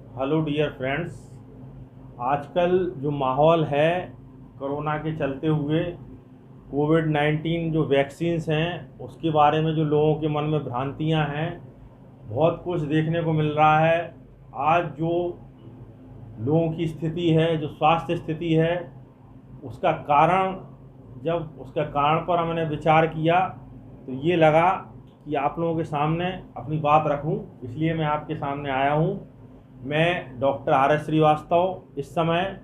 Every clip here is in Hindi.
Hello dear friends. आजकल जो माहौल है कोरोना के चलते हुए कोविड-19 जो वैक्सीन्स हैं उसके बारे में जो लोगों के मन में भ्रांतियां हैं, बहुत कुछ देखने को मिल रहा है। आज जो लोगों की स्थिति है, जो स्वास्थ्य स्थिति है, उसका कारण जब उसका कारण पर हमने विचार किया तो ये लगा कि आप लोगों के सामने अपनी बात रखूं, इसलिए मैं आपके सामने आया हूं। मैं डॉक्टर RS श्रीवास्तव इस समय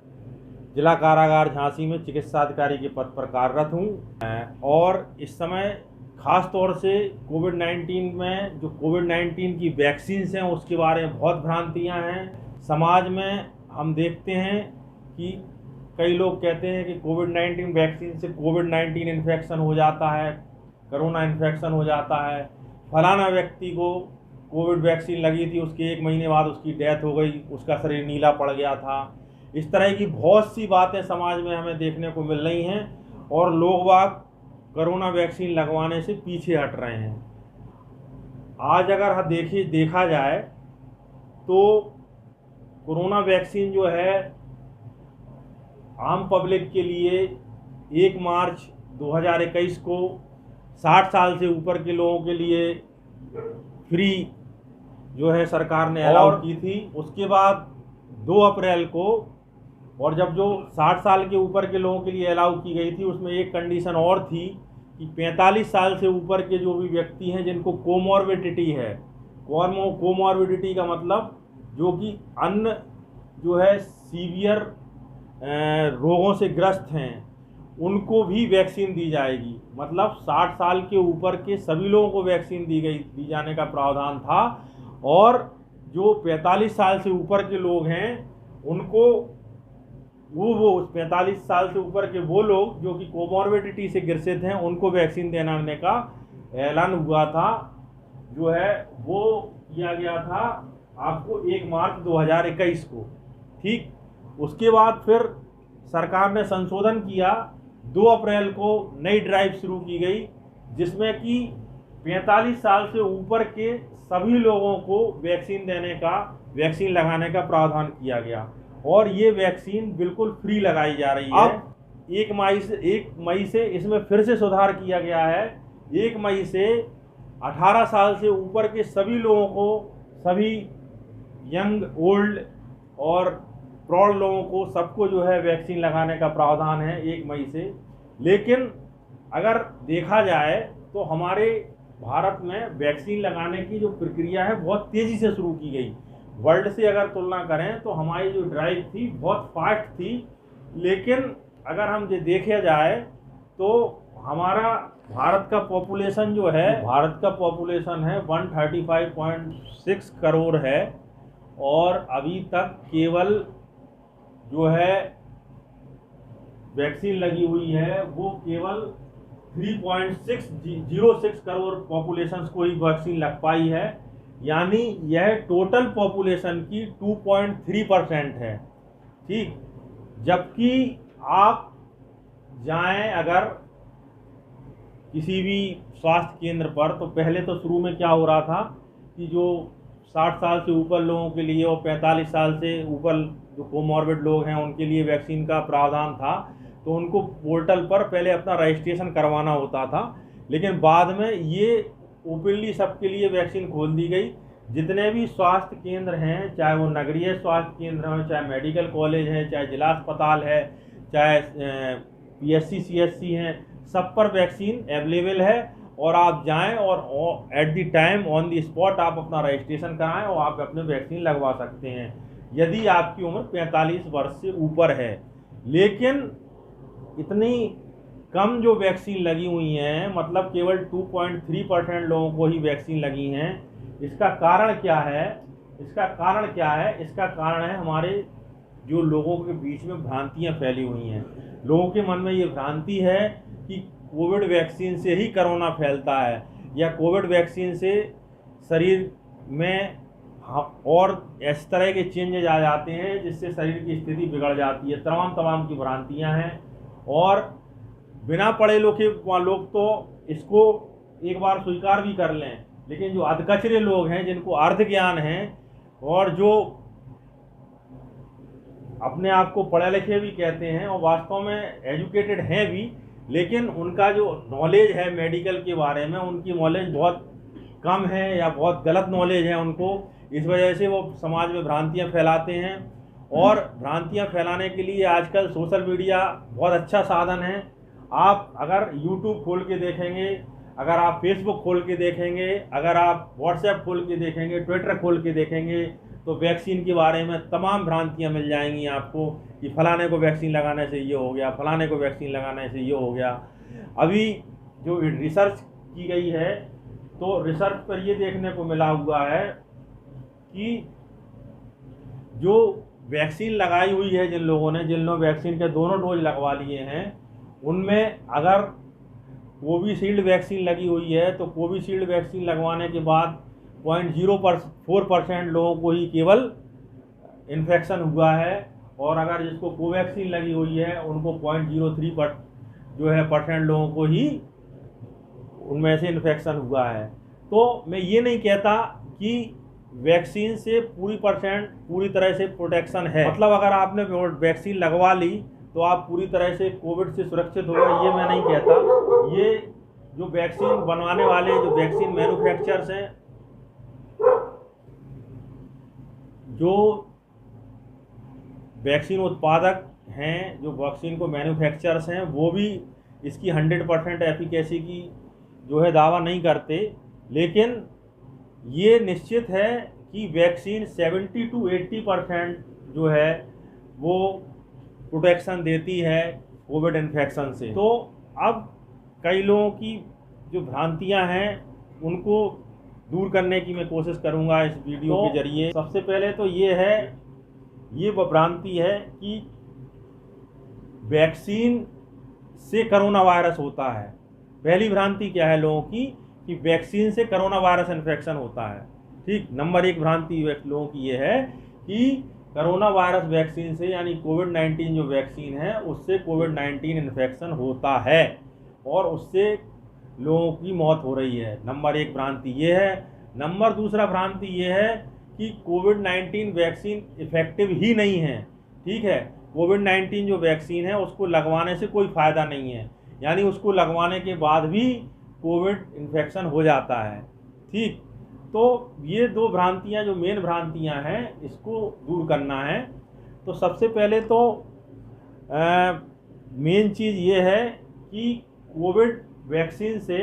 जिला कारागार झांसी में चिकित्सा अधिकारी के पद पर कार्यरत हूँ और इस समय खास तौर से कोविड-19 में जो कोविड-19 की वैक्सीन्स हैं उसके बारे में बहुत भ्रांतियाँ हैं। समाज में हम देखते हैं कि कई लोग कहते हैं कि कोविड-19 वैक्सीन से कोविड-19 इन्फेक्शन हो जाता है, कोरोना इन्फेक्शन हो जाता है। फलाना व्यक्ति को कोविड वैक्सीन लगी थी, उसके 1 महीने बाद उसकी डेथ हो गई, उसका शरीर नीला पड़ गया था। इस तरह की बहुत सी बातें समाज में हमें देखने को मिल रही हैं और लोग बाग कोरोना वैक्सीन लगवाने से पीछे हट रहे हैं। आज अगर देखा जाए तो कोरोना वैक्सीन जो है आम पब्लिक के लिए 1 मार्च 2021 को 60 साल से ऊपर के लोगों के लिए फ्री जो है सरकार ने अलाउ की थी। उसके बाद 2 अप्रैल को, और जब जो 60 साल के ऊपर के लोगों के लिए अलाउ की गई थी उसमें एक कंडीशन और थी कि 45 साल से ऊपर के जो भी व्यक्ति हैं जिनको कोमॉर्बिडिटी है, कोमॉर्बिडिटी का मतलब जो कि अन्य जो है सीवियर रोगों से ग्रस्त हैं, उनको भी वैक्सीन दी जाएगी। मतलब 60 साल के ऊपर के सभी लोगों को वैक्सीन दी जाने का प्रावधान था और जो 45 साल से ऊपर के लोग हैं उनको वो 45 साल से ऊपर के वो लोग जो कि कोमॉर्बिडिटी से ग्रसित हैं उनको वैक्सीन देने का ऐलान हुआ था, जो है वो किया गया था आपको 1 मार्च 2021 को। ठीक, उसके बाद फिर सरकार ने संशोधन किया। 2 अप्रैल को नई ड्राइव शुरू की गई जिसमें कि 45 साल से ऊपर के सभी लोगों को वैक्सीन लगाने का प्रावधान किया गया और ये वैक्सीन बिल्कुल फ्री लगाई जा रही है। अब 1 मई से इसमें फिर से सुधार किया गया है। 1 मई से 18 साल से ऊपर के सभी लोगों को, सभी यंग, ओल्ड और प्रौढ़ लोगों को, सबको जो है वैक्सीन लगाने का प्रावधान है 1 मई से। लेकिन अगर देखा जाए तो हमारे भारत में वैक्सीन लगाने की जो प्रक्रिया है बहुत तेज़ी से शुरू की गई। वर्ल्ड से अगर तुलना करें तो हमारी जो ड्राइव थी बहुत फास्ट थी। लेकिन अगर हम ये देखा जाए तो हमारा भारत का पॉपुलेशन है 135.6 करोड़ है और अभी तक केवल जो है वैक्सीन लगी हुई है वो केवल 3.606 करोड़ पॉपुलेशन को ही वैक्सीन लग पाई है, यानी यह टोटल पॉपुलेशन की 2.3% है। ठीक, जबकि आप जाएं अगर किसी भी स्वास्थ्य केंद्र पर तो पहले तो शुरू में क्या हो रहा था कि जो 60 साल से ऊपर लोगों के लिए और 45 साल से ऊपर जो कोमॉर्बिड लोग हैं उनके लिए वैक्सीन का प्रावधान था, तो उनको पोर्टल पर पहले अपना रजिस्ट्रेशन करवाना होता था। लेकिन बाद में ये ओपनली सबके लिए वैक्सीन खोल दी गई। जितने भी स्वास्थ्य केंद्र हैं, चाहे वो नगरीय स्वास्थ्य केंद्र हैं, चाहे मेडिकल कॉलेज है, चाहे जिला अस्पताल है, चाहे PSC CSC हैं, सब पर वैक्सीन अवेलेबल है और आप जाएं और at the time on the spot आप अपना रजिस्ट्रेशन कराएं और आप अपने वैक्सीन लगवा सकते हैं यदि आपकी उम्र 45 वर्ष से ऊपर है। लेकिन इतनी कम जो वैक्सीन लगी हुई हैं, मतलब केवल 2.3% लोगों को ही वैक्सीन लगी हैं। इसका कारण क्या है? इसका कारण है हमारे जो लोगों के बीच में भ्रांतियां फैली हुई हैं। लोगों के मन में ये भ्रांति है कि कोविड वैक्सीन से ही कोरोना फैलता है या कोविड वैक्सीन से शरीर में और इस तरह के चेंजेज आ जाते हैं जिससे शरीर की स्थिति बिगड़ जाती है। तमाम की भ्रांतियां हैं और बिना पढ़े लोग तो इसको एक बार स्वीकार भी कर लें, लेकिन जो अधकचरे लोग हैं जिनको अर्ध ज्ञान है और जो अपने आप को पढ़े लिखे भी कहते हैं और वास्तव में एजुकेटेड हैं भी, लेकिन उनका जो नॉलेज है मेडिकल के बारे में, उनकी नॉलेज बहुत कम है या बहुत गलत नॉलेज है उनको। इस वजह से वो समाज में भ्रांतियां फैलाते हैं, और भ्रांतियां फैलाने के लिए आजकल सोशल मीडिया बहुत अच्छा साधन है। आप अगर यूट्यूब खोल के देखेंगे, अगर आप फेसबुक खोल के देखेंगे, अगर आप व्हाट्सएप खोल के देखेंगे, ट्विटर खोल के देखेंगे, तो वैक्सीन के बारे में तमाम भ्रांतियां मिल जाएंगी आपको कि फलाने को वैक्सीन लगाने से ये हो गया, फलाने को वैक्सीन लगाने से ये हो गया। अभी जो रिसर्च की गई है, तो रिसर्च पर ये देखने को मिला हुआ है कि जो वैक्सीन लगाई हुई है, जिन लोगों ने वैक्सीन के दोनों डोज लगवा लिए हैं, उनमें अगर कोविशील्ड वैक्सीन लगी हुई है तो कोविशील्ड वैक्सीन लगवाने के बाद 0.04% लोगों को ही केवल इन्फेक्शन हुआ है, और अगर जिसको कोवैक्सीन लगी हुई है उनको 0.03% लोगों को ही उनमें से इन्फेक्शन हुआ है। तो मैं ये नहीं कहता कि वैक्सीन से पूरी तरह से प्रोटेक्शन है, मतलब अगर आपने वैक्सीन लगवा ली तो आप पूरी तरह से कोविड से सुरक्षित हो गए, ये मैं नहीं कहता। ये जो वैक्सीन बनवाने वाले जो वैक्सीन मैन्युफैक्चरर्स हैं, जो वैक्सीन उत्पादक हैं, जो वैक्सीन को मैन्युफैक्चरर्स हैं, वो भी इसकी 100% एफिकेसी की जो है दावा नहीं करते, लेकिन ये निश्चित है कि वैक्सीन 70 to 80% जो है वो प्रोटेक्शन देती है कोविड इन्फेक्शन से। तो अब कई लोगों की जो भ्रांतियां हैं उनको दूर करने की मैं कोशिश करूंगा इस वीडियो के जरिए। सबसे पहले तो ये भ्रांति है कि वैक्सीन से कोरोना वायरस होता है। पहली भ्रांति क्या है लोगों की कि वैक्सीन से कोरोना वायरस इन्फेक्शन होता है। ठीक, नंबर 1 भ्रांति लोगों की ये है कि कोरोना वायरस वैक्सीन से, यानी कोविड-19 जो वैक्सीन है उससे कोविड-19 इन्फेक्शन होता है और उससे लोगों की मौत हो रही है। नंबर 1 भ्रांति ये है। नंबर 2 भ्रांति ये है कि कोविड-19 वैक्सीन इफेक्टिव ही नहीं है। ठीक है, कोविड-19 जो वैक्सीन है उसको लगवाने से कोई फ़ायदा नहीं है, यानी उसको लगवाने के बाद भी कोविड इन्फेक्शन हो जाता है। ठीक, तो ये 2 भ्रांतियाँ जो मेन भ्रांतियाँ हैं, इसको दूर करना है। तो सबसे पहले तो मेन चीज़ ये है कि कोविड वैक्सीन से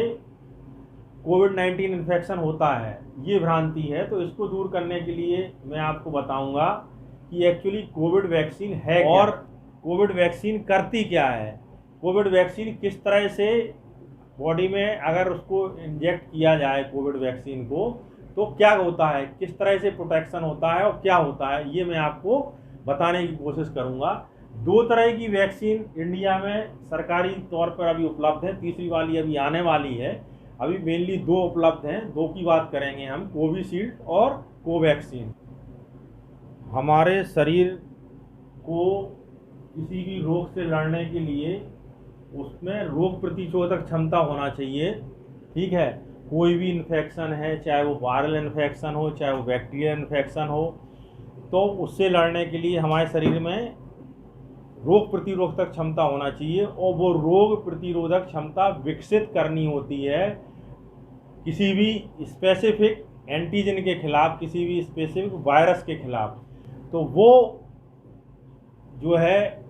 कोविड-19 इन्फेक्शन होता है, ये भ्रांति है। तो इसको दूर करने के लिए मैं आपको बताऊंगा कि एक्चुअली कोविड वैक्सीन है क्या, और कोविड वैक्सीन करती क्या है, कोविड वैक्सीन किस तरह से बॉडी में अगर उसको इंजेक्ट किया जाए कोविड वैक्सीन को तो क्या होता है, किस तरह से प्रोटेक्शन होता है और क्या होता है, ये मैं आपको बताने की कोशिश करूंगा। 2 तरह की वैक्सीन इंडिया में सरकारी तौर पर अभी उपलब्ध है, तीसरी वाली अभी आने वाली है। अभी मेनली 2 उपलब्ध हैं, 2 की बात करेंगे हम, कोविशील्ड और कोवैक्सीन। हमारे शरीर को किसी भी रोग से लड़ने के लिए उसमें रोग प्रतिरोधक क्षमता होना चाहिए। ठीक है, कोई भी इन्फेक्शन है, चाहे वो वायरल इन्फेक्शन हो, चाहे वो बैक्टीरियल इन्फेक्शन हो, तो उससे लड़ने के लिए हमारे शरीर में रोग प्रतिरोधक क्षमता होना चाहिए, और वो रोग प्रतिरोधक क्षमता विकसित करनी होती है किसी भी स्पेसिफिक एंटीजन के खिलाफ, किसी भी स्पेसिफिक वायरस के खिलाफ। तो वो जो है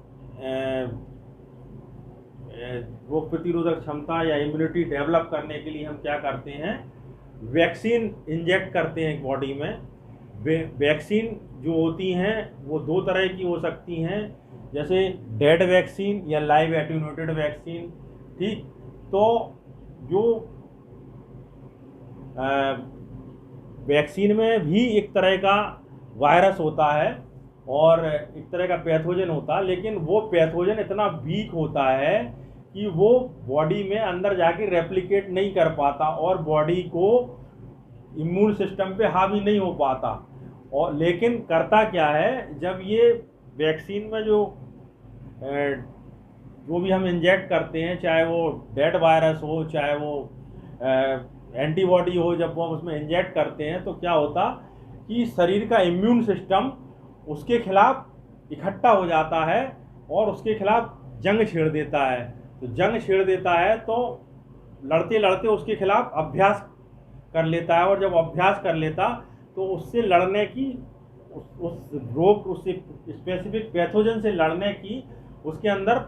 रोग प्रतिरोधक क्षमता या इम्यूनिटी डेवलप करने के लिए हम क्या करते हैं, वैक्सीन इंजेक्ट करते हैं बॉडी में। वैक्सीन जो होती हैं वो 2 तरह की हो सकती हैं, जैसे डेड वैक्सीन या लाइव एटेन्यूएटेड वैक्सीन। ठीक, तो जो वैक्सीन में भी एक तरह का वायरस होता है और एक तरह का पैथोजन होता है, लेकिन वो पैथोजन इतना वीक होता है कि वो बॉडी में अंदर जाके रेप्लिकेट नहीं कर पाता और बॉडी को इम्यून सिस्टम पे हावी नहीं हो पाता। और लेकिन करता क्या है, जब ये वैक्सीन में जो भी हम इंजेक्ट करते हैं, चाहे वो डेड वायरस हो, चाहे वो एंटीबॉडी हो, जब वो उसमें इंजेक्ट करते हैं तो क्या होता कि शरीर का इम्यून सिस्टम उसके खिलाफ इकट्ठा हो जाता है और उसके खिलाफ जंग छेड़ देता है। तो जंग छेड़ देता है तो लड़ते लड़ते उसके खिलाफ अभ्यास कर लेता है, और जब अभ्यास कर लेता तो उससे लड़ने की उस रोग, उससे स्पेसिफिक पैथोजन से लड़ने की उसके अंदर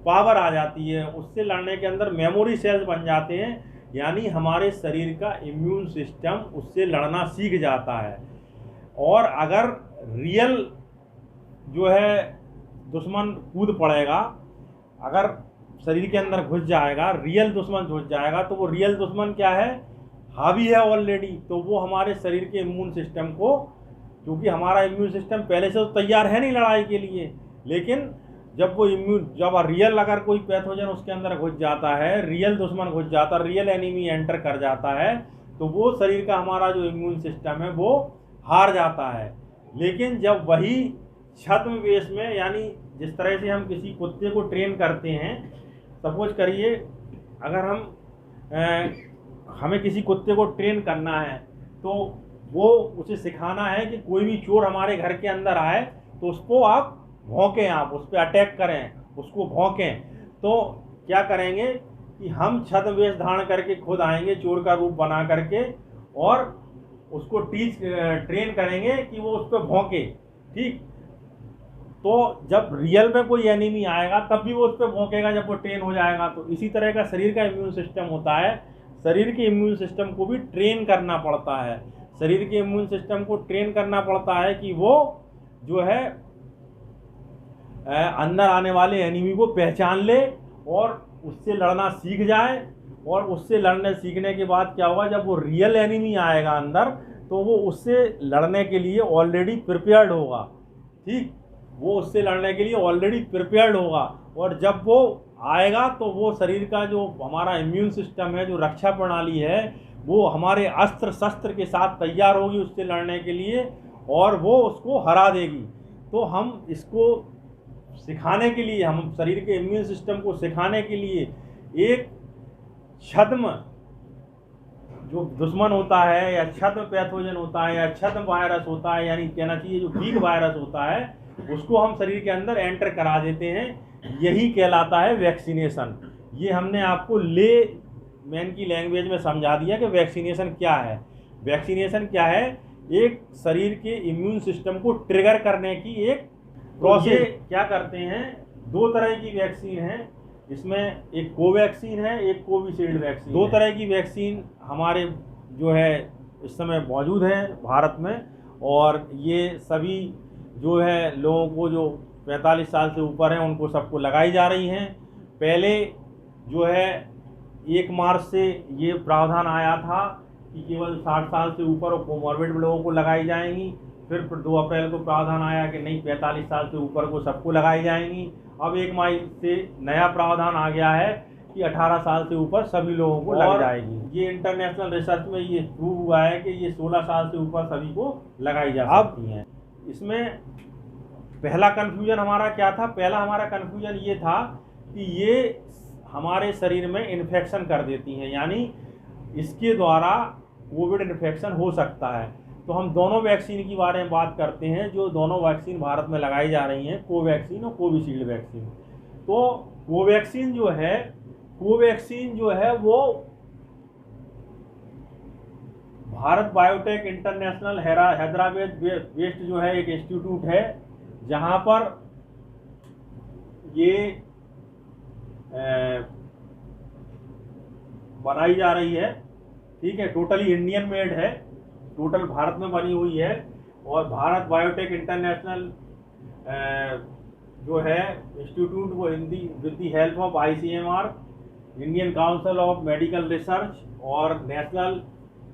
पावर आ जाती है, उससे लड़ने के अंदर मेमोरी सेल्स बन जाते हैं, यानी हमारे शरीर का इम्यून सिस्टम उससे लड़ना सीख जाता है। और अगर रियल जो है दुश्मन कूद पड़ेगा, अगर शरीर के अंदर घुस जाएगा, रियल दुश्मन घुस जाएगा, तो वो रियल दुश्मन क्या है, हावी है ऑलरेडी, तो वो हमारे शरीर के इम्यून सिस्टम को, क्योंकि हमारा इम्यून सिस्टम पहले से तो तैयार है नहीं लड़ाई के लिए, लेकिन जब रियल अगर कोई पैथोजन उसके अंदर घुस जाता है, रियल दुश्मन घुस जाता है, रियल एनिमी एंटर कर जाता है, तो वो शरीर का हमारा जो इम्यून सिस्टम है वो हार जाता है। लेकिन जब वही छद्म वेश में, यानी जिस तरह से हम किसी कुत्ते को ट्रेन करते हैं, सपोज करिए अगर हमें किसी कुत्ते को ट्रेन करना है, तो वो उसे सिखाना है कि कोई भी चोर हमारे घर के अंदर आए तो उसको आप भौंकें, आप उस पर अटैक करें, उसको भौंकें। तो क्या करेंगे कि हम छद्म वेश धारण करके खुद आएंगे चोर का रूप बना करके, और उसको ट्रेन करेंगे कि वो उस पर भौंके, ठीक। तो जब रियल में कोई एनिमी आएगा तब भी वो उस पर भौंकेगा जब वो ट्रेन हो जाएगा। तो इसी तरह का शरीर का इम्यून सिस्टम होता है, शरीर के इम्यून सिस्टम को भी ट्रेन करना पड़ता है, शरीर के इम्यून सिस्टम को ट्रेन करना पड़ता है कि वो जो है अंदर आने वाले एनिमी को पहचान ले और उससे लड़ना सीख जाए। और उससे लड़ने सीखने के बाद क्या होगा, जब वो रियल एनिमी आएगा अंदर, तो वो उससे लड़ने के लिए ऑलरेडी प्रिपेयर्ड होगा, ठीक, वो उससे लड़ने के लिए ऑलरेडी प्रिपेयर्ड होगा। और जब वो आएगा तो वो शरीर का जो हमारा इम्यून सिस्टम है, जो रक्षा प्रणाली है, वो हमारे अस्त्र शस्त्र के साथ तैयार होगी उससे लड़ने के लिए, और वो उसको हरा देगी। तो हम इसको सिखाने के लिए, हम शरीर के इम्यून सिस्टम को सिखाने के लिए एक छद्म जो दुश्मन होता है, या छद्म पैथोजन होता है, या छद्म वायरस होता है, यानी कहना चाहिए जो वीक वायरस होता है, उसको हम शरीर के अंदर एंटर करा देते हैं। यही कहलाता है वैक्सीनेशन। ये हमने आपको मैन की लैंग्वेज में समझा दिया कि वैक्सीनेशन क्या है। वैक्सीनेशन क्या है, एक शरीर के इम्यून सिस्टम को ट्रिगर करने की एक प्रोसेस। क्या करते हैं, दो तरह की वैक्सीन है इसमें, एक कोवैक्सीन है, एक कोविशील्ड वैक्सीन। दो तरह की वैक्सीन हमारे जो है इस समय मौजूद है भारत में, और ये सभी जो है लोगों को जो 45 साल से ऊपर हैं उनको सबको लगाई जा रही हैं। पहले जो है 1 मार्च से ये प्रावधान आया था कि केवल 60 साल से ऊपर और कोमॉर्बिड लोगों को लगाई जाएंगी। फिर 2 अप्रैल को प्रावधान आया कि नहीं, 45 साल से ऊपर को सबको लगाई जाएंगी। अब 1 मई से नया प्रावधान आ गया है कि 18 साल से ऊपर सभी लोगों को लग जाएगी। ये इंटरनेशनल रिसर्च में ये प्रूव हुआ है कि ये 16 साल से ऊपर सभी को लगाई जा सकती हैं। इसमें पहला कन्फ्यूजन हमारा क्या था, पहला हमारा कन्फ्यूजन ये था कि ये हमारे शरीर में इन्फेक्शन कर देती हैं, यानी इसके द्वारा कोविड इन्फेक्शन हो सकता है। तो हम दोनों वैक्सीन के बारे में बात करते हैं, जो दोनों वैक्सीन भारत में लगाई जा रही हैं, कोवैक्सीन और कोविशील्ड वैक्सीन। तो कोवैक्सीन जो है वो Bharat biotech international Hyderabad based जो है एक इंस्टीट्यूट है, जहां पर ये बनाई जा रही है, ठीक है। टोटली इंडियन मेड है, टोटल भारत में बनी हुई है। और भारत बायोटेक इंटरनेशनल जो है इंस्टीट्यूट, वो with the help of ICMR, Indian council of medical research और नेशनल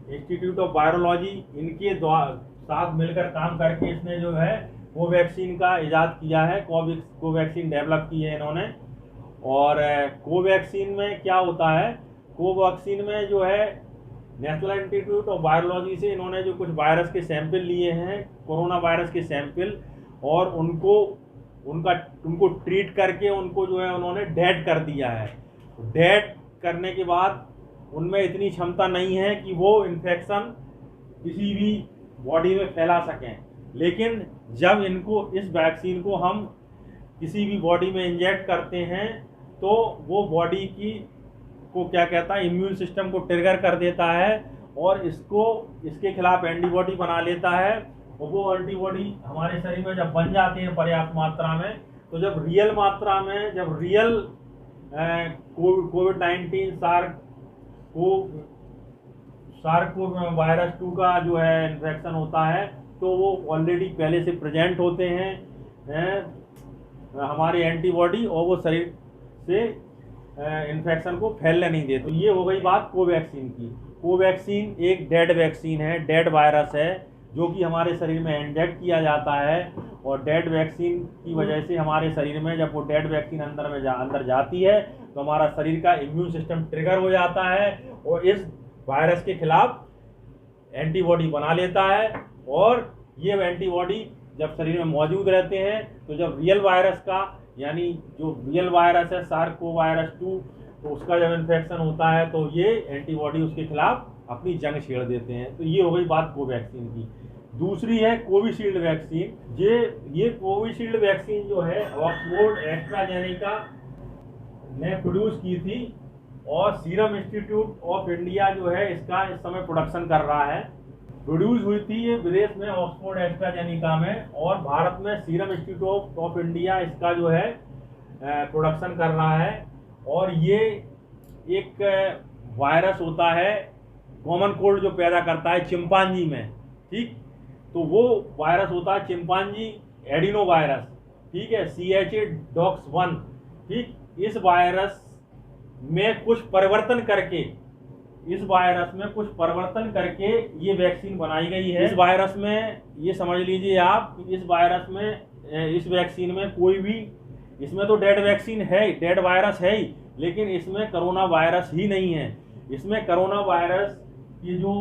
इंस्टीट्यूट ऑफ वायरोलॉजी, इनके साथ मिलकर काम करके इसने जो है कोवैक्सीन का इजाद किया है, कोवैक्सीन डेवलप की है इन्होंने। और कोवैक्सीन में क्या होता है, कोवैक्सीन में जो है नेशनल इंस्टीट्यूट ऑफ वायरोलॉजी से इन्होंने जो कुछ वायरस के सैंपल लिए हैं, कोरोना वायरस के सैंपल, और उनको ट्रीट करके उनको जो है उन्होंने डेड कर दिया है। डेड करने के बाद उनमें इतनी क्षमता नहीं है कि वो इन्फेक्शन किसी भी बॉडी में फैला सकें, लेकिन जब इनको इस वैक्सीन को हम किसी भी बॉडी में इंजेक्ट करते हैं तो वो बॉडी की को क्या कहता है, इम्यून सिस्टम को ट्रिगर कर देता है और इसके खिलाफ एंटीबॉडी बना लेता है। और वो एंटीबॉडी हमारे शरीर में जब बन जाती है पर्याप्त मात्रा में, तो जब रियल मात्रा में, जब रियल कोविड-19 सार्स-कोव-वायरस 2 का जो है इन्फेक्शन होता है, तो वो ऑलरेडी पहले से प्रेजेंट होते हैं हमारे एंटीबॉडी, और वो शरीर से इन्फेक्शन को फैलने नहीं देते। तो ये हो गई बात कोवैक्सीन की। कोवैक्सीन एक डेड वैक्सीन है, डेड वायरस है, जो कि हमारे शरीर में इंजेक्ट किया जाता है। और डेड वैक्सीन की वजह से हमारे शरीर में जब वो डेड वैक्सीन अंदर जाती है तो हमारा शरीर का इम्यून सिस्टम ट्रिगर हो जाता है और इस वायरस के खिलाफ एंटीबॉडी बना लेता है। और ये एंटीबॉडी जब शरीर में मौजूद रहते हैं तो जब रियल वायरस का, यानी जो रियल वायरस है सार्स-कोव-वायरस 2, तो उसका जब इन्फेक्शन होता है तो ये एंटीबॉडी उसके खिलाफ अपनी जंग छेड़ देते हैं। तो ये हो गई बात कोवैक्सीन की। दूसरी है कोविशील्ड वैक्सीन। ये कोविशील्ड वैक्सीन जो है ऑक्सफोर्ड एस्ट्राजेनेका ने प्रोड्यूस की थी और सीरम इंस्टीट्यूट ऑफ इंडिया जो है इसका इस समय प्रोडक्शन कर रहा है। प्रोड्यूस हुई थी ये विदेश में ऑक्सफोर्ड एस्ट्राजेनेका में, और भारत में सीरम इंस्टीट्यूट ऑफ इंडिया इसका जो है प्रोडक्शन कर रहा है। और ये एक वायरस होता है कॉमन कोल्ड जो पैदा करता है चिंपांजी में, ठीक। तो वो वायरस होता है चिंपांजी एडिनो वायरस, ठीक है, CHA-DOX1, ठीक। इस वायरस में कुछ परिवर्तन करके ये वैक्सीन बनाई गई है। इस वायरस में ये समझ लीजिए आप, इस वायरस में, इस वैक्सीन में कोई भी, इसमें तो डेड वैक्सीन है, डेड वायरस है ही, लेकिन इसमें कोरोना वायरस ही नहीं है। इसमें कोरोना वायरस की जो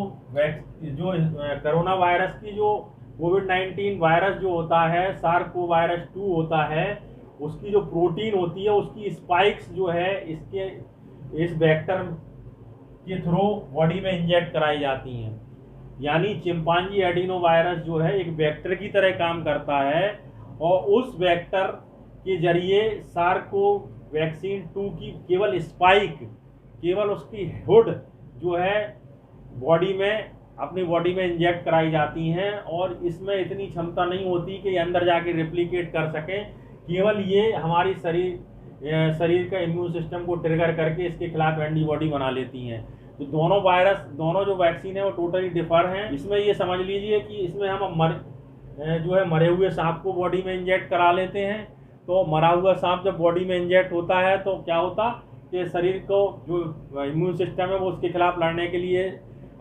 कोरोना वायरस की जो कोविड-19 वायरस जो होता है, सार्स-कोव-वायरस 2 होता है, उसकी जो प्रोटीन होती है, उसकी स्पाइक्स जो है इस वेक्टर के थ्रू बॉडी में इंजेक्ट कराई जाती हैं। यानी चिंपांजी एडिनो वायरस जो है एक वेक्टर की तरह काम करता है और उस वेक्टर के जरिए सार्स-कोव-वैक्सीन 2 की केवल स्पाइक, केवल उसकी हुड जो है अपनी बॉडी में इंजेक्ट कराई जाती हैं। और इसमें इतनी क्षमता नहीं होती कि अंदर जाके रेप्लिकेट कर सकें, केवल ये हमारी शरीर का इम्यून सिस्टम को ट्रिगर करके इसके खिलाफ एंटीबॉडी बना लेती हैं। तो दोनों जो वैक्सीन है वो टोटली डिफर हैं। इसमें ये समझ लीजिए कि इसमें हम मरे हुए सांप को बॉडी में इंजेक्ट करा लेते हैं। तो मरा हुआ सांप जब बॉडी में इंजेक्ट होता है तो क्या होता कि शरीर को जो इम्यून सिस्टम है वो उसके खिलाफ लड़ने के लिए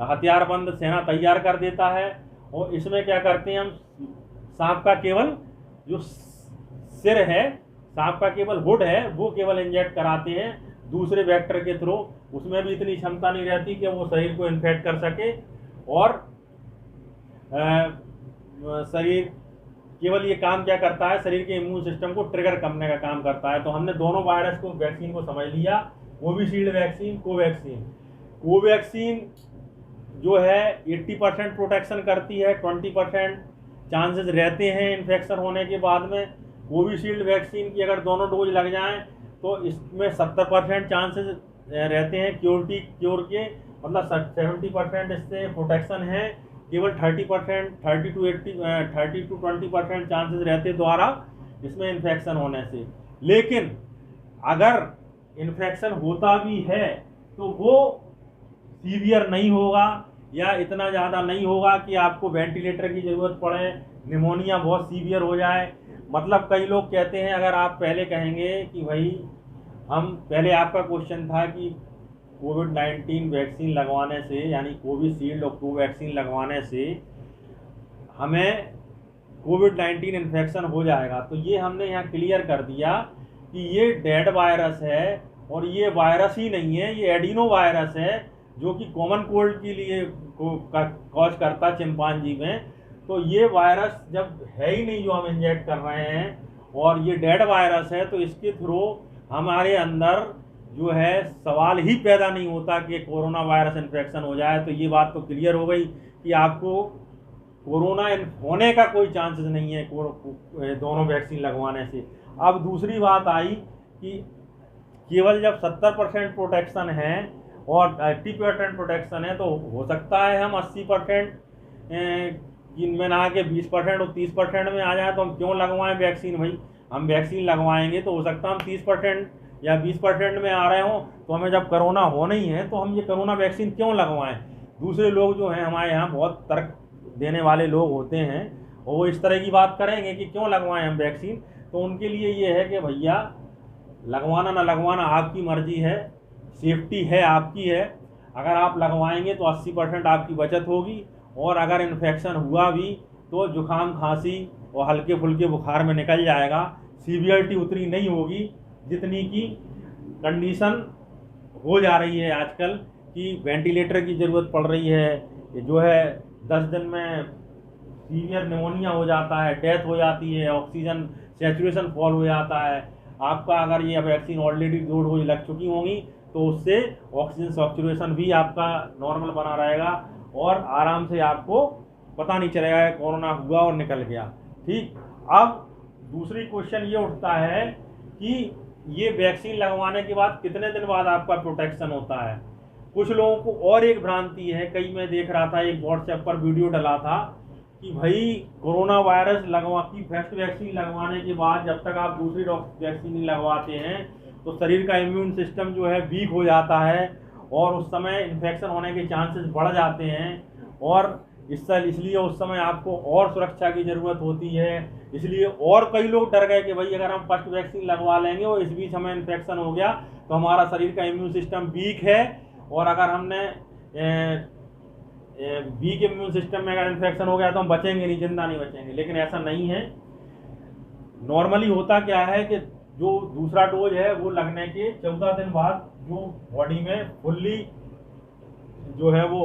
हथियारबंद सेना तैयार कर देता है। और इसमें क्या करते हैं हम, सांप का केवल जो सिर है, सांप का केवल हुड है, वो केवल इंजेक्ट कराते हैं दूसरे वेक्टर के थ्रू। उसमें भी इतनी क्षमता नहीं रहती कि वो शरीर को इन्फेक्ट कर सके, और शरीर केवल ये काम क्या करता है, शरीर के इम्यून सिस्टम को ट्रिगर करने का काम करता है। तो हमने दोनों वायरस को, वैक्सीन को समझ लिया। कोविशील्ड वैक्सीन, कोवैक्सीन जो है 80% प्रोटेक्शन करती है, 20% चांसेस रहते हैं इन्फेक्शन होने के बाद में। कोविशील्ड वैक्सीन की अगर दोनों डोज लग जाएं तो इसमें 70% चांसेस रहते हैं क्योर के, मतलब 70% इससे प्रोटेक्शन है। केवल 30% 30 to 20% चांसेस रहते द्वारा इसमें इन्फेक्शन होने से। लेकिन अगर इन्फेक्शन होता भी है तो वो सीवियर नहीं होगा या इतना ज़्यादा नहीं होगा कि आपको वेंटिलेटर की ज़रूरत पड़े, निमोनिया बहुत सीवियर हो जाए। मतलब कई लोग कहते हैं, अगर आप पहले कहेंगे कि भाई पहले आपका क्वेश्चन था कि कोविड-19 वैक्सीन लगवाने से, यानी कोविशील्ड और कोवैक्सीन लगवाने से हमें कोविड-19 इन्फेक्शन हो जाएगा। तो ये हमने यहाँ क्लियर कर दिया कि ये डेड वायरस है और ये वायरस ही नहीं है, ये एडिनो वायरस है जो कि कॉमन कोल्ड के लिए कॉज करता है चिंपांजी में। तो ये वायरस जब है ही नहीं जो हम इंजेक्ट कर रहे हैं और ये डेड वायरस है, तो इसके थ्रू हमारे अंदर जो है सवाल ही पैदा नहीं होता कि कोरोना वायरस इन्फेक्शन हो जाए। तो ये बात तो क्लियर हो गई कि आपको कोरोना होने का कोई चांसेस नहीं है दोनों वैक्सीन लगवाने से। अब दूसरी बात आई कि केवल जब 70% प्रोटेक्शन है और 80% प्रोटेक्शन है, तो हो सकता है हम 80% इनमें ना आके 20% और 30% में आ जाए, तो हम क्यों लगवाएं वैक्सीन भाई। हम वैक्सीन लगवाएंगे तो हो सकता है हम 30% या 20% में आ रहे हों, तो हमें जब कोरोना होना ही है तो हम ये कोरोना वैक्सीन क्यों लगवाएं। दूसरे लोग जो हैं हमारे यहाँ बहुत तर्क देने वाले लोग होते हैं, और वो इस तरह की बात करेंगे कि क्यों लगवाएं हम वैक्सीन। तो उनके लिए ये है कि भैया लगवाना ना लगवाना आपकी मर्जी है, सेफ्टी है आपकी है। अगर आप लगवाएंगे तो 80% आपकी बचत होगी, और अगर इन्फेक्शन हुआ भी तो जुकाम खांसी और हल्के फुल्के बुखार में निकल जाएगा। सीवियरिटी उतनी नहीं होगी जितनी की कंडीशन हो जा रही है आजकल, कि वेंटिलेटर की ज़रूरत पड़ रही है, जो है 10 दिन में सीवियर निमोनिया हो जाता है, डेथ हो जाती है, ऑक्सीजन सैचुरेशन फॉल हो जाता है। आपका अगर ये वैक्सीन ऑलरेडी 2 डोज लग चुकी होंगी तो उससे ऑक्सीजन सैचुरेशन भी आपका नॉर्मल बना रहेगा, और आराम से आपको पता नहीं चलेगा कोरोना हुआ और निकल गया। ठीक। अब दूसरी क्वेश्चन ये उठता है कि ये वैक्सीन लगवाने के बाद कितने दिन बाद आपका प्रोटेक्शन होता है। कुछ लोगों को और एक भ्रांति है, कई मैं देख रहा था, एक व्हाट्सएप पर वीडियो डला था कि भाई कोरोना वायरस की फर्स्ट वैक्सीन लगवाने के बाद जब तक आप दूसरी वैक्सीन नहीं लगवाते हैं तो शरीर का इम्यून सिस्टम जो है वीक हो जाता है, और उस समय इन्फेक्शन होने के चांसेस बढ़ जाते हैं, और इसलिए उस समय आपको और सुरक्षा की ज़रूरत होती है। इसलिए और कई लोग डर गए कि भाई अगर हम फर्स्ट वैक्सीन लगवा लेंगे और इस बीच हमें इन्फेक्शन हो गया तो हमारा शरीर का इम्यून सिस्टम वीक है, और अगर हमने वीक इम्यून सिस्टम में अगर इन्फेक्शन हो गया तो हम बचेंगे नहीं, जिंदा नहीं बचेंगे। लेकिन ऐसा नहीं है। नॉर्मली होता क्या है कि जो दूसरा डोज है वो लगने के 14 दिन बाद जो बॉडी में फुल्ली जो है वो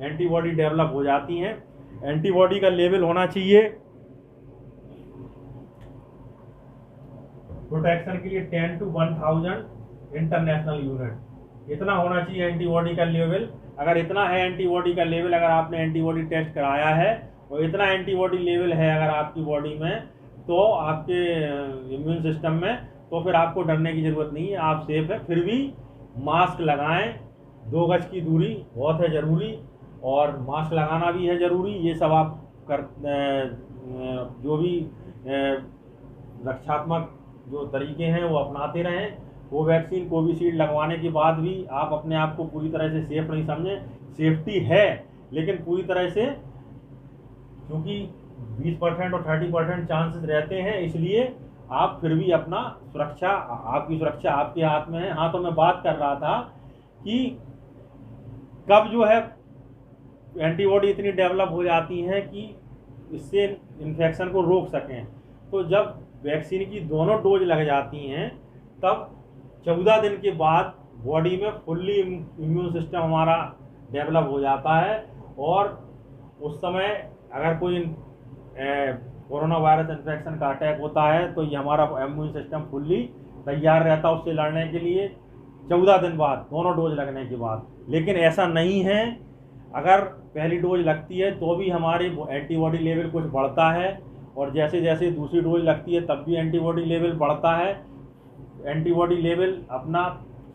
एंटीबॉडी डेवलप हो जाती हैं। एंटीबॉडी का लेवल होना चाहिए प्रोटेक्शन के लिए 10 to 1000 इंटरनेशनल यूनिट, इतना होना चाहिए एंटीबॉडी का लेवल। अगर इतना है एंटीबॉडी का लेवल, अगर आपने एंटीबॉडी टेस्ट कराया है और इतना एंटीबॉडी लेवल है अगर आपकी बॉडी में, तो आपके इम्यून सिस्टम में, तो फिर आपको डरने की ज़रूरत नहीं है, आप सेफ है। फिर भी मास्क लगाएं, 2 गज की दूरी बहुत है ज़रूरी, और मास्क लगाना भी है ज़रूरी। ये सब आप जो भी रक्षात्मक जो तरीके हैं वो अपनाते रहें। कोवैक्सीन कोविशील्ड लगवाने के बाद भी आप अपने आप को पूरी तरह से सेफ नहीं समझें। सेफ्टी है लेकिन पूरी तरह से, क्योंकि 20% और 30% चांसेस रहते हैं, इसलिए आप फिर भी अपना सुरक्षा, आपकी सुरक्षा आपके हाथ में है। हाँ, तो मैं बात कर रहा था कि कब जो है एंटीबॉडी इतनी डेवलप हो जाती हैं कि इससे इन्फेक्शन को रोक सकें। तो जब वैक्सीन की दोनों डोज लग जाती हैं तब 14 दिन के बाद बॉडी में फुल्ली इम्यून सिस्टम हमारा डेवलप हो जाता है, और उस समय अगर कोई कोरोना वायरस इन्फेक्शन का अटैक होता है तो ये हमारा इम्यून सिस्टम फुल्ली तैयार रहता है उससे लड़ने के लिए 14 दिन बाद, दोनों डोज लगने के बाद। लेकिन ऐसा नहीं है, अगर पहली डोज लगती है तो भी हमारी एंटीबॉडी लेवल कुछ बढ़ता है, और जैसे जैसे दूसरी डोज लगती है तब भी एंटीबॉडी लेवल बढ़ता है। एंटीबॉडी लेवल अपना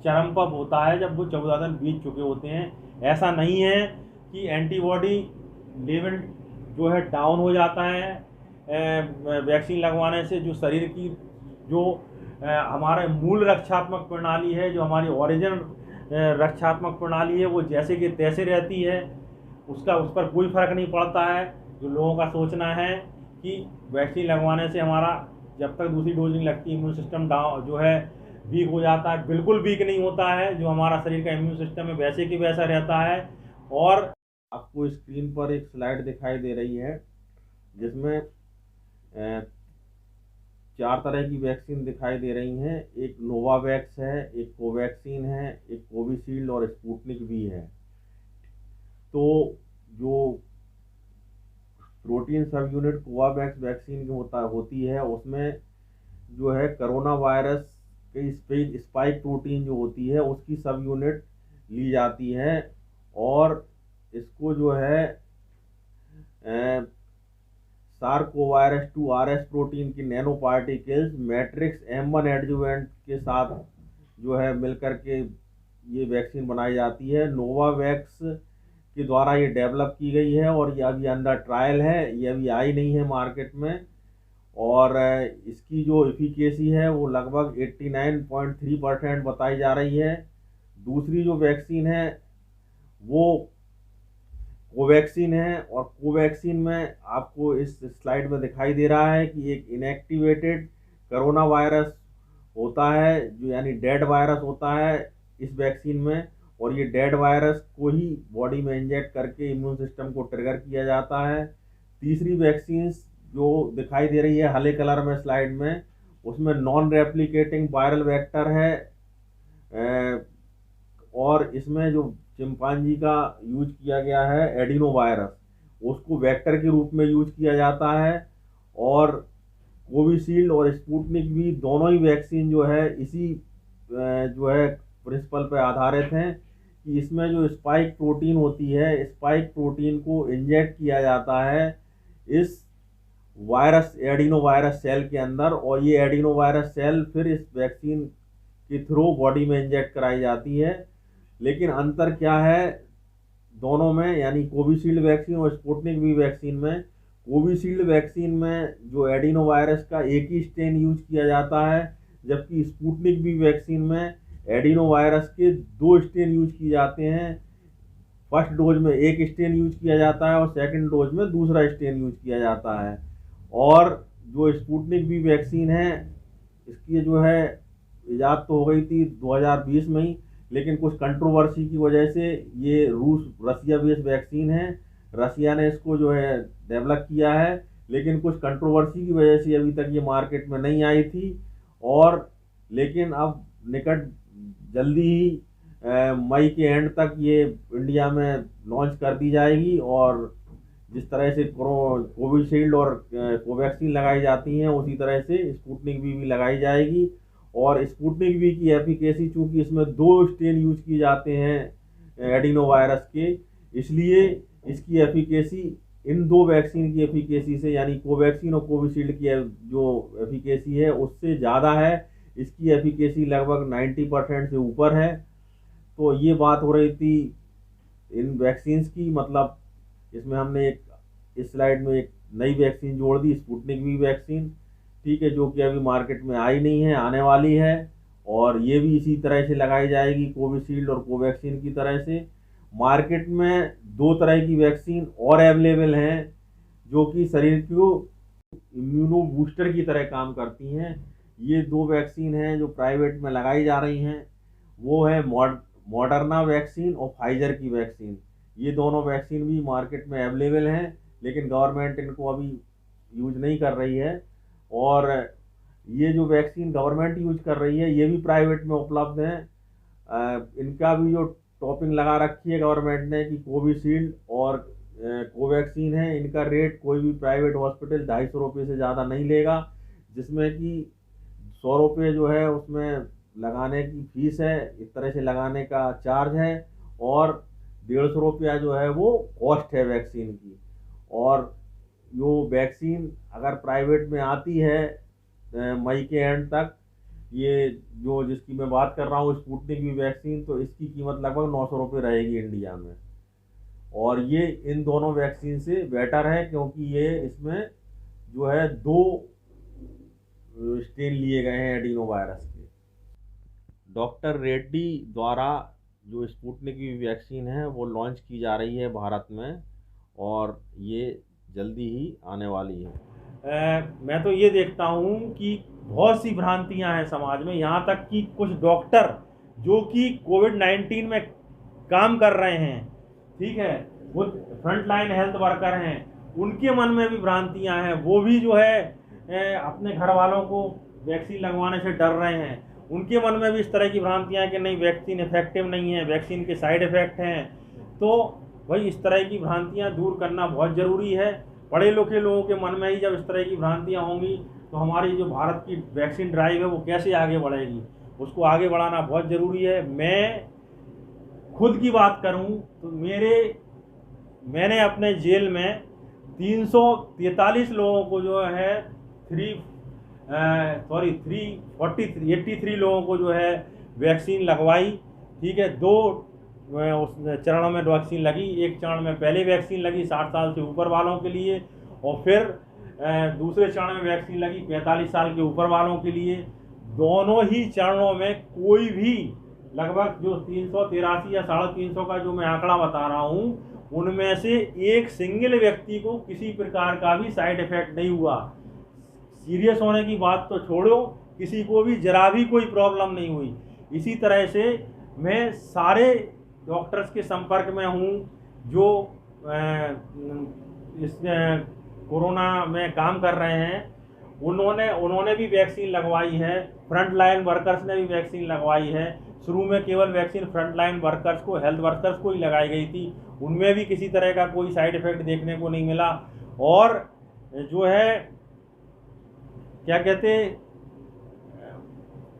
चरम पर होता है जब वो 14 दिन बीत चुके होते हैं। ऐसा नहीं है कि एंटीबॉडी लेवल जो है डाउन हो जाता है वैक्सीन लगवाने से। जो शरीर की जो हमारा मूल रक्षात्मक प्रणाली है, जो हमारी ओरिजिन रक्षात्मक प्रणाली है, वो जैसे कि तैसे रहती है, उस पर कोई फर्क नहीं पड़ता है। जो लोगों का सोचना है कि वैक्सीन लगवाने से हमारा जब तक दूसरी डोज नहीं लगती इम्यून सिस्टम डाउन जो है वीक हो जाता है, बिल्कुल वीक नहीं होता है। जो हमारा शरीर का इम्यून सिस्टम है वैसे कि वैसा रहता है। और आपको स्क्रीन पर एक स्लाइड दिखाई दे रही है जिसमें 4 तरह की वैक्सीन दिखाई दे रही हैं। एक नोवावैक्स है, एक कोवैक्सीन है, एक कोविशील्ड और स्पुतनिक भी है। तो जो प्रोटीन सब यूनिट कोवावैक्स वैक्सीन होती है उसमें जो है कोरोना वायरस के स्पाइक प्रोटीन जो होती है उसकी सब यूनिट ली जाती है, और इसको जो है सार्कोवायरस 2 RS प्रोटीन की nano particles matrix M1 adjuvant के साथ जो है मिलकर के ये वैक्सीन बनाई जाती है। नोवावैक्स के द्वारा ये डेवलप की गई है और ये अभी अंडर ट्रायल है, ये अभी आई नहीं है मार्केट में। और इसकी जो एफिकेसी है वो लगभग 89.3% बताई जा रही है। दूसरी जो वैक्सीन है वो कोवैक्सीन है, और कोवैक्सीन में आपको इस स्लाइड में दिखाई दे रहा है कि एक इनएक्टिवेटेड कोरोना वायरस होता है, जो यानी डेड वायरस होता है इस वैक्सीन में, और ये डेड वायरस को ही बॉडी में इंजेक्ट करके इम्यून सिस्टम को ट्रिगर किया जाता है। तीसरी वैक्सीन जो दिखाई दे रही है हरे कलर में स्लाइड में, उसमें नॉन रेप्लिकेटिंग वायरल वेक्टर है, और इसमें जो चिंपांजी का यूज किया गया है एडिनो वायरस, उसको वेक्टर के रूप में यूज किया जाता है। और कोविशील्ड और स्पुतनिक भी दोनों ही वैक्सीन जो है इसी जो है प्रिंसिपल पर आधारित हैं कि इसमें जो स्पाइक प्रोटीन होती है, स्पाइक प्रोटीन को इंजेक्ट किया जाता है इस वायरस एडिनो वायरस सेल के अंदर, और ये एडिनो वायरस सेल फिर इस वैक्सीन के थ्रू बॉडी में इंजेक्ट कराई जाती है। लेकिन अंतर क्या है दोनों में, यानी कोविशील्ड वैक्सीन और स्पुतनिक वी वैक्सीन में? कोविशील्ड वैक्सीन में जो एडिनो वायरस का एक ही स्ट्रेन यूज किया जाता है, जबकि स्पुतनिक वी वैक्सीन में एडिनो वायरस के 2 स्ट्रेन यूज किए जाते हैं। फर्स्ट डोज में एक स्ट्रेन यूज किया जाता है और सेकंड डोज में दूसरा स्ट्रेन यूज किया जाता है। और जो स्पुतनिक वी वैक्सीन है, इसकी जो है इजाद तो हो गई थी 2020 में ही, लेकिन कुछ कंट्रोवर्सी की वजह से ये रसिया बेस्ड वैक्सीन है, रसिया ने इसको जो है डेवलप किया है, लेकिन कुछ कंट्रोवर्सी की वजह से अभी तक ये मार्केट में नहीं आई थी। और लेकिन अब निकट जल्दी ही मई के एंड तक ये इंडिया में लॉन्च कर दी जाएगी। और जिस तरह से कोविशील्ड और कोवैक्सीन लगाई जाती हैं, उसी तरह से स्पुतनिक वी भी लगाई जाएगी। और स्पुतनिक वी की एफिकेसी, चूंकि इसमें 2 स्ट्रेन यूज किए जाते हैं एडिनो वायरस के, इसलिए इसकी एफिकेसी इन 2 वैक्सीन की एफिकेसी से, यानी कोवैक्सीन और कोविशील्ड की जो एफिकेसी है उससे ज़्यादा है। इसकी एफिकेसी लगभग 90% से ऊपर है। तो ये बात हो रही थी इन वैक्सीन्स की, मतलब इसमें हमने एक इस स्लाइड में एक नई वैक्सीन जोड़ दी, स्पुतनिक वी वैक्सीन, ठीक है, जो कि अभी मार्केट में आई नहीं है, आने वाली है। और ये भी इसी तरह से लगाई जाएगी कोविशील्ड और कोवैक्सीन की तरह से। मार्केट में 2 तरह की वैक्सीन और अवेलेबल हैं जो कि शरीर को इम्यूनो बूस्टर की तरह काम करती हैं। ये 2 वैक्सीन हैं जो प्राइवेट में लगाई जा रही हैं, वो है मॉडर्ना वैक्सीन और फाइजर की वैक्सीन। ये दोनों वैक्सीन भी मार्केट में अवेलेबल हैं, लेकिन गवर्नमेंट इनको अभी यूज नहीं कर रही है। और ये जो वैक्सीन गवर्नमेंट यूज कर रही है ये भी प्राइवेट में उपलब्ध हैं। इनका भी जो टॉपिंग लगा रखी है गवर्नमेंट ने कि कोविशील्ड और कोवैक्सीन है, इनका रेट कोई भी प्राइवेट हॉस्पिटल 250 रुपये से ज़्यादा नहीं लेगा, जिसमें कि 100 रुपये जो है उसमें लगाने की फीस है, इस तरह से लगाने का चार्ज है, और 150 रुपया जो है वो कॉस्ट है वैक्सीन की। और जो वैक्सीन अगर प्राइवेट में आती है मई के एंड तक, ये जो जिसकी मैं बात कर रहा हूँ स्पुतनिक वी वैक्सीन, तो इसकी कीमत लगभग 900 रुपये रहेगी इंडिया में। और ये इन दोनों वैक्सीन से बेटर है, क्योंकि ये इसमें जो है 2 स्ट्रेन लिए गए हैं एडिनो वायरस के। डॉक्टर रेड्डी द्वारा जो स्पुतनिक वी वैक्सीन है वो लॉन्च की जा रही है भारत में, और ये जल्दी ही आने वाली है। मैं तो ये देखता हूँ कि बहुत सी भ्रांतियाँ हैं समाज में, यहाँ तक कि कुछ डॉक्टर जो कि कोविड-19 में काम कर रहे हैं, ठीक है, वो फ्रंट लाइन हेल्थ वर्कर हैं, उनके मन में भी भ्रांतियाँ हैं। वो भी जो है अपने घर वालों को वैक्सीन लगवाने से डर रहे हैं। उनके मन में भी इस तरह की भ्रांतियाँ कि नहीं वैक्सीन इफेक्टिव नहीं है, वैक्सीन के साइड इफ़ेक्ट हैं। तो भाई इस तरह की भ्रांतियाँ दूर करना बहुत ज़रूरी है। पढ़े लिखे लोगों के मन में ही जब इस तरह की भ्रांतियाँ होंगी तो हमारी जो भारत की वैक्सीन ड्राइव है वो कैसे आगे बढ़ेगी, उसको आगे बढ़ाना बहुत ज़रूरी है। मैं खुद की बात करूं तो मैंने अपने जेल में 343 लोगों को जो है 383 लोगों को जो है वैक्सीन लगवाई। ठीक है, 2 उस चरणों में वैक्सीन लगी। एक चरण में पहले वैक्सीन लगी 60 साल से ऊपर वालों के लिए, और फिर दूसरे चरण में वैक्सीन लगी 45 साल के ऊपर वालों के लिए। दोनों ही चरणों में कोई भी, लगभग जो 383 या 350 का जो मैं आंकड़ा बता रहा हूँ, उनमें से एक सिंगल व्यक्ति को किसी प्रकार का भी साइड इफेक्ट नहीं हुआ। सीरियस होने की बात तो छोड़ो, किसी को भी जरा भी कोई प्रॉब्लम नहीं हुई। इसी तरह से मैं सारे डॉक्टर्स के संपर्क में हूँ जो इस कोरोना में काम कर रहे हैं। उन्होंने भी वैक्सीन लगवाई है। फ्रंट लाइन वर्कर्स ने भी वैक्सीन लगवाई है। शुरू में केवल वैक्सीन फ्रंट लाइन वर्कर्स को, हेल्थ वर्कर्स को ही लगाई गई थी, उनमें भी किसी तरह का कोई साइड इफेक्ट देखने को नहीं मिला। और जो है क्या कहते,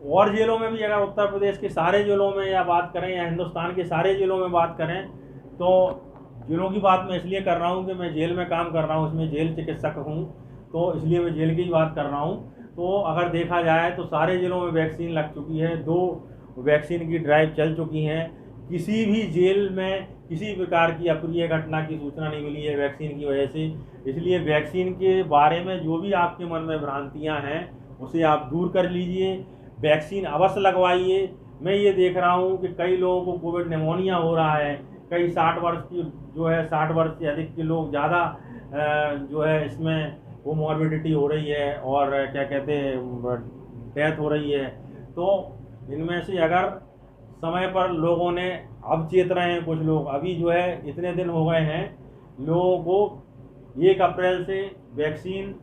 और जेलों में भी, अगर उत्तर प्रदेश के सारे जेलों में या बात करें या हिंदुस्तान के सारे जेलों में बात करें, तो जेलों की बात मैं इसलिए कर रहा हूँ कि मैं जेल में काम कर रहा हूँ, इसमें जेल चिकित्सक हूँ, तो इसलिए मैं जेल की ही बात कर रहा हूँ। तो अगर देखा जाए तो सारे जेलों में वैक्सीन लग चुकी है, 2 वैक्सीन की ड्राइव चल चुकी हैं। किसी भी जेल में किसी प्रकार की अप्रिय घटना की सूचना नहीं मिली है वैक्सीन की वजह से। इसलिए वैक्सीन के बारे में जो भी आपके मन में भ्रांतियां हैं उसे आप दूर कर लीजिए, वैक्सीन अवश्य लगवाइए। मैं ये देख रहा हूँ कि कई लोगों को कोविड निमोनिया हो रहा है, कई 60 वर्ष की जो है 60 वर्ष से अधिक के लोग ज़्यादा जो है इसमें वो मॉर्बिडिटी हो रही है और क्या कहते हैं डेथ हो रही है। तो इनमें से अगर समय पर लोगों ने, अब चेत रहे हैं कुछ लोग, अभी जो है इतने दिन हो गए हैं लोगों को 1 अप्रैल से वैक्सीन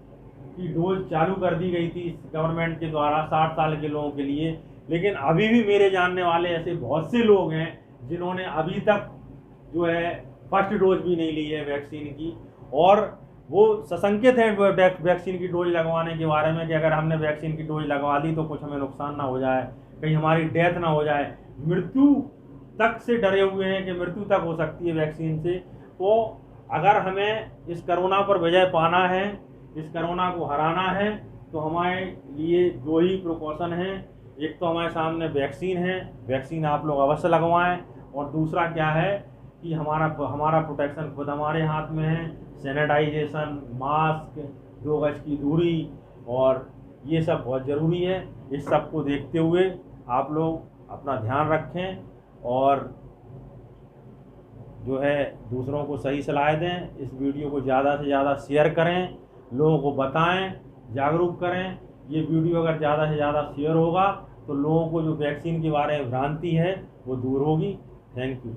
की डोज चालू कर दी गई थी गवर्नमेंट के द्वारा 60 साल के लोगों के लिए, लेकिन अभी भी मेरे जानने वाले ऐसे बहुत से लोग हैं जिन्होंने अभी तक जो है फर्स्ट डोज भी नहीं ली है वैक्सीन की, और वो सशंकित हैं वैक्सीन की डोज लगवाने के बारे में कि अगर हमने वैक्सीन की डोज लगवा दी तो कुछ हमें नुकसान ना हो जाए, कहीं हमारी डेथ ना हो जाए, मृत्यु तक से डरे हुए हैं कि मृत्यु तक हो सकती है वैक्सीन से। तो अगर हमें इस कोरोना पर विजय पाना है, इस कोरोना को हराना है, तो हमारे लिए 2 ही प्रिकॉशन हैं। एक तो हमारे सामने वैक्सीन है, वैक्सीन आप लोग अवश्य लगवाएं, और दूसरा क्या है कि हमारा प्रोटेक्शन खुद हमारे हाथ में है। सैनिटाइजेशन, मास्क, 2 गज की दूरी, और ये सब बहुत ज़रूरी है। इस सब को देखते हुए आप लोग अपना ध्यान रखें और जो है दूसरों को सही सलाह दें। इस वीडियो को ज़्यादा से ज़्यादा शेयर करें, लोगों को बताएं, जागरूक करें। ये वीडियो अगर ज़्यादा से ज़्यादा शेयर होगा तो लोगों को जो वैक्सीन के बारे में भ्रांति है वो दूर होगी। Thank you.